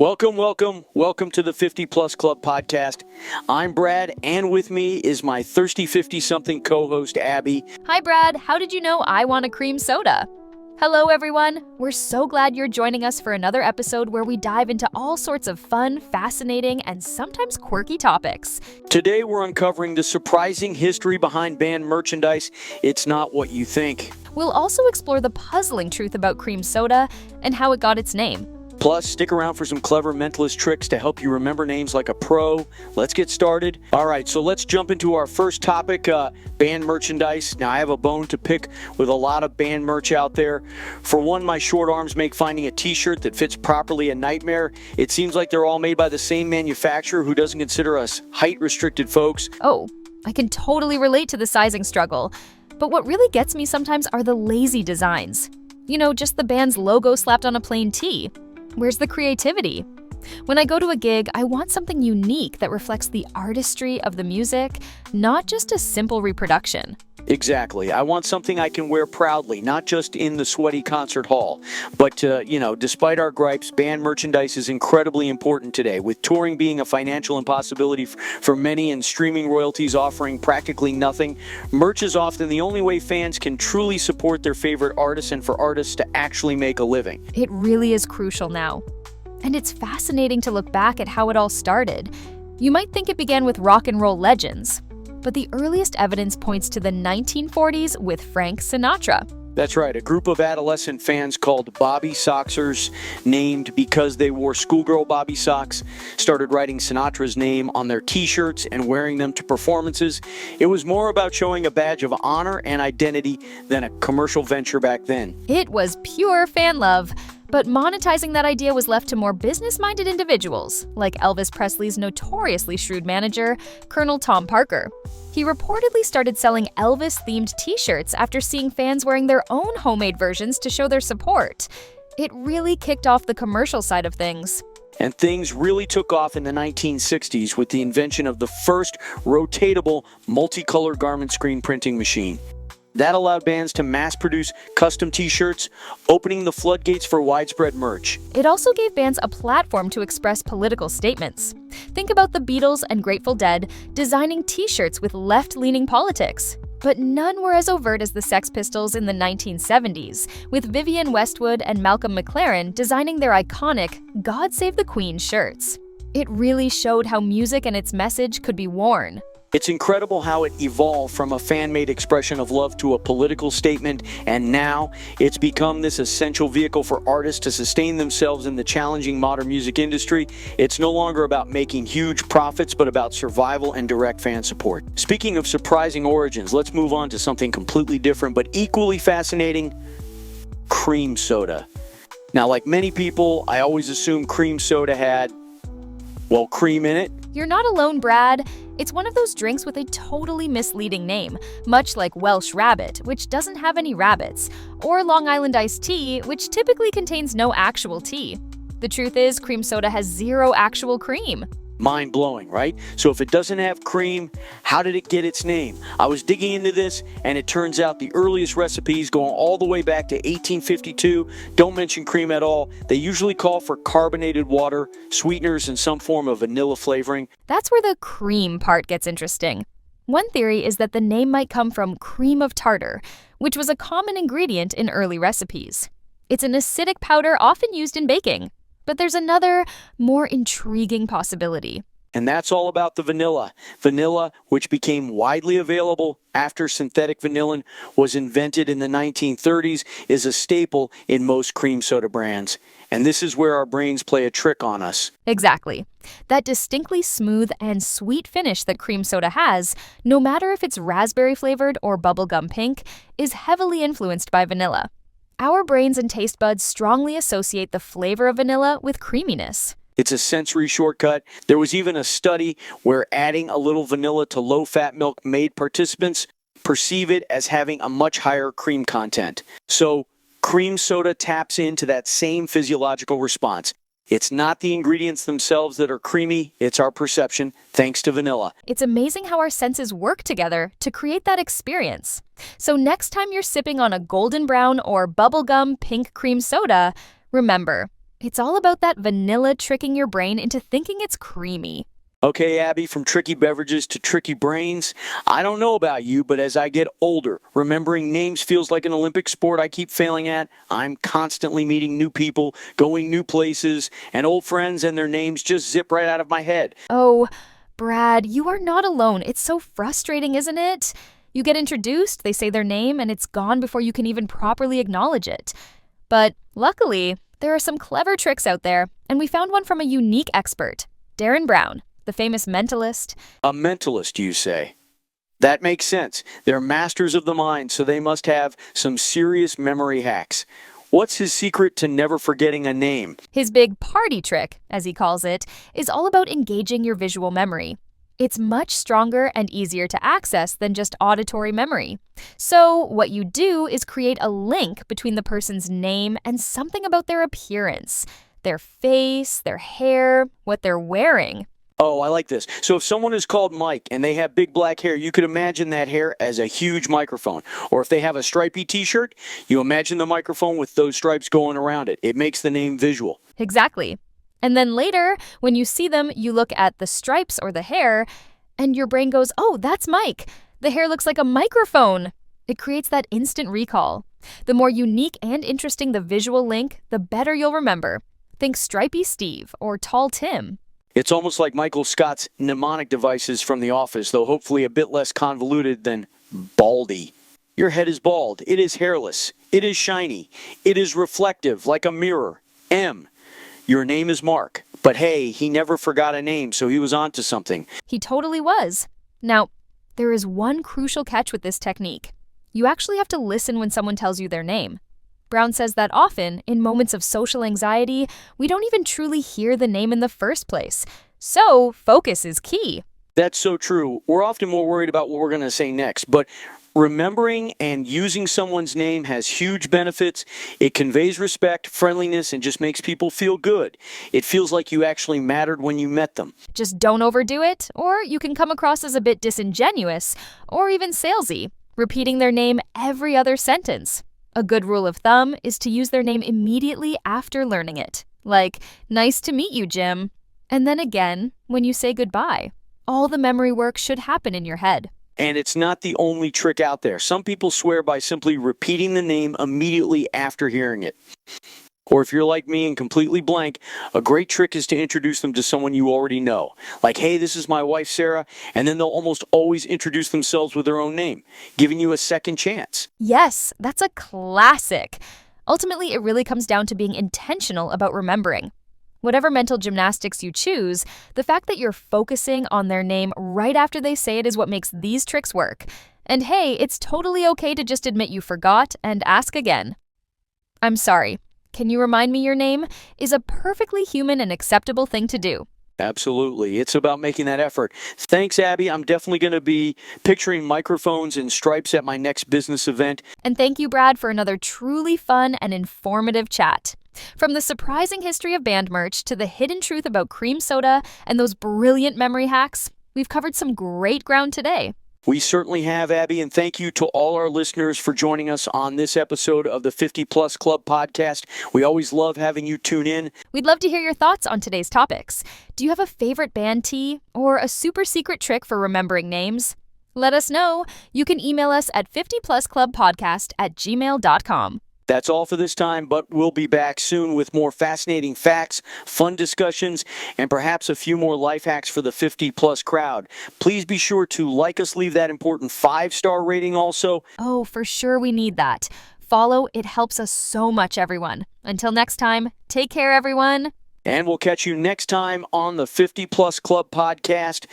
Welcome to the 50 Plus Club podcast. I'm Brad, and with me is my thirsty 50-something co-host, Abby. Hi, Brad. How did you know I want a cream soda? Hello, everyone. We're so glad you're joining us for another episode where we dive into all sorts of fun, fascinating, and sometimes quirky topics. Today, we're uncovering the surprising history behind band merchandise. It's not what you think. We'll also explore the puzzling truth about cream soda and how it got its name. Plus, stick around for some clever mentalist tricks to help you remember names like a pro. Let's get started. All right, so let's jump into our first topic, band merchandise. Now, I have a bone to pick with a lot of band merch out there. For one, my short arms make finding a t-shirt that fits properly a nightmare. It seems like they're all made by the same manufacturer who doesn't consider us height-restricted folks. Oh, I can totally relate to the sizing struggle. But what really gets me sometimes are the lazy designs. You know, just the band's logo slapped on a plain tee. Where's the creativity? When I go to a gig, I want something unique that reflects the artistry of the music, not just a simple reproduction. Exactly. I want something I can wear proudly, not just in the sweaty concert hall. But, despite our gripes, band merchandise is incredibly important today. With touring being a financial impossibility for many and streaming royalties offering practically nothing, merch is often the only way fans can truly support their favorite artists and for artists to actually make a living. It really is crucial now. And it's fascinating to look back at how it all started. You might think it began with rock and roll legends, but the earliest evidence points to the 1940s with Frank Sinatra. That's right, a group of adolescent fans called Bobby Soxers, named because they wore schoolgirl Bobby socks, started writing Sinatra's name on their t-shirts and wearing them to performances. It was more about showing a badge of honor and identity than a commercial venture back then. It was pure fan love. But monetizing that idea was left to more business-minded individuals, like Elvis Presley's notoriously shrewd manager, Colonel Tom Parker. He reportedly started selling Elvis-themed t-shirts after seeing fans wearing their own homemade versions to show their support. It really kicked off the commercial side of things. And things really took off in the 1960s with the invention of the first rotatable multicolor garment screen printing machine. That allowed bands to mass-produce custom t-shirts, opening the floodgates for widespread merch. It also gave bands a platform to express political statements. Think about the Beatles and Grateful Dead designing t-shirts with left-leaning politics. But none were as overt as the Sex Pistols in the 1970s, with Vivienne Westwood and Malcolm McLaren designing their iconic God Save the Queen shirts. It really showed how music and its message could be worn. It's incredible how it evolved from a fan-made expression of love to a political statement, and now it's become this essential vehicle for artists to sustain themselves in the challenging modern music industry. It's no longer about making huge profits, but about survival and direct fan support. Speaking of surprising origins, let's move on to something completely different, but equally fascinating: cream soda. Now, like many people, I always assumed cream soda had, well, cream in it. You're not alone, Brad. It's one of those drinks with a totally misleading name, much like Welsh Rabbit, which doesn't have any rabbits, or Long Island iced tea, which typically contains no actual tea. The truth is, cream soda has zero actual cream. Mind-blowing, right? So if it doesn't have cream, how did it get its name? I was digging into this, and it turns out the earliest recipes, going all the way back to 1852, don't mention cream at all. They usually call for carbonated water, sweeteners, and some form of vanilla flavoring. That's where the cream part gets interesting. One theory is that the name might come from cream of tartar, which was a common ingredient in early recipes. It's an acidic powder often used in baking. But there's another, more intriguing possibility. And that's all about the vanilla. Vanilla, which became widely available after synthetic vanillin was invented in the 1930s, is a staple in most cream soda brands. And this is where our brains play a trick on us. Exactly. That distinctly smooth and sweet finish that cream soda has, no matter if it's raspberry flavored or bubblegum pink, is heavily influenced by vanilla. Our brains and taste buds strongly associate the flavor of vanilla with creaminess. It's a sensory shortcut. There was even a study where adding a little vanilla to low-fat milk made participants perceive it as having a much higher cream content. So, cream soda taps into that same physiological response. It's not the ingredients themselves that are creamy, it's our perception, thanks to vanilla. It's amazing how our senses work together to create that experience. So next time you're sipping on a golden brown or bubblegum pink cream soda, remember, It's all about that vanilla tricking your brain into thinking it's creamy. Okay, Abby, from tricky beverages to tricky brains. I don't know about you, but as I get older, remembering names feels like an Olympic sport I keep failing at. I'm constantly meeting new people, going new places, and old friends and their names just zip right out of my head. Oh, Brad, you are not alone. It's so frustrating, isn't it? You get introduced, they say their name, and it's gone before you can even properly acknowledge it. But luckily, there are some clever tricks out there, and we found one from a unique expert, Darren Brown, the famous mentalist. A mentalist, you say? That makes sense. They're masters of the mind, so they must have some serious memory hacks. What's his secret to never forgetting a name? His big party trick, as he calls it, is all about engaging your visual memory. It's much stronger and easier to access than just auditory memory. So what you do is create a link between the person's name and something about their appearance, their face, their hair, what they're wearing. Oh, I like this. So if someone is called Mike and they have big black hair, you could imagine that hair as a huge microphone. Or if they have a stripy t-shirt, you imagine the microphone with those stripes going around it. It makes the name visual. Exactly. And then later, when you see them, you look at the stripes or the hair, and your brain goes, oh, that's Mike. The hair looks like a microphone. It creates that instant recall. The more unique and interesting the visual link, the better you'll remember. Think Stripey Steve or Tall Tim. It's almost like Michael Scott's mnemonic devices from The Office, though hopefully a bit less convoluted than baldy. Your head is bald. It is hairless. It is shiny. It is reflective, like a mirror. M. Your name is Mark. But hey, he never forgot a name, so he was onto something. He totally was. Now, there is one crucial catch with this technique. You actually have to listen when someone tells you their name. Brown says that often, in moments of social anxiety, we don't even truly hear the name in the first place. So, focus is key. That's so true. We're often more worried about what we're going to say next, but remembering and using someone's name has huge benefits. It conveys respect, friendliness, and just makes people feel good. It feels like you actually mattered when you met them. Just don't overdo it, or you can come across as a bit disingenuous, or even salesy, repeating their name every other sentence. A good rule of thumb is to use their name immediately after learning it, like, nice to meet you, Jim, and then again when you say goodbye. All the memory work should happen in your head. And it's not the only trick out there. Some people swear by simply repeating the name immediately after hearing it. Or if you're like me and completely blank, a great trick is to introduce them to someone you already know. Like, hey, this is my wife, Sarah, and then they'll almost always introduce themselves with their own name, giving you a second chance. Yes, that's a classic. Ultimately, it really comes down to being intentional about remembering. Whatever mental gymnastics you choose, the fact that you're focusing on their name right after they say it is what makes these tricks work. And hey, it's totally okay to just admit you forgot and ask again. I'm sorry. Can you remind me your name? Is a perfectly human and acceptable thing to do. Absolutely. It's about making that effort. Thanks, Abby. I'm definitely going to be picturing microphones and stripes at my next business event. And thank you, Brad, for another truly fun and informative chat. From the surprising history of band merch to the hidden truth about cream soda and those brilliant memory hacks, we've covered some great ground today. We certainly have, Abby, and thank you to all our listeners for joining us on this episode of the 50 Plus Club podcast. We always love having you tune in. We'd love to hear your thoughts on today's topics. Do you have a favorite band tee or a super secret trick for remembering names? Let us know. You can email us at 50plusclubpodcast@gmail.com. That's all for this time, but we'll be back soon with more fascinating facts, fun discussions, and perhaps a few more life hacks for the 50-plus crowd. Please be sure to like us, leave that important 5-star rating also. Oh, for sure we need that. Follow, it helps us so much, everyone. Until next time, take care, everyone. And we'll catch you next time on the 50 Plus Club podcast.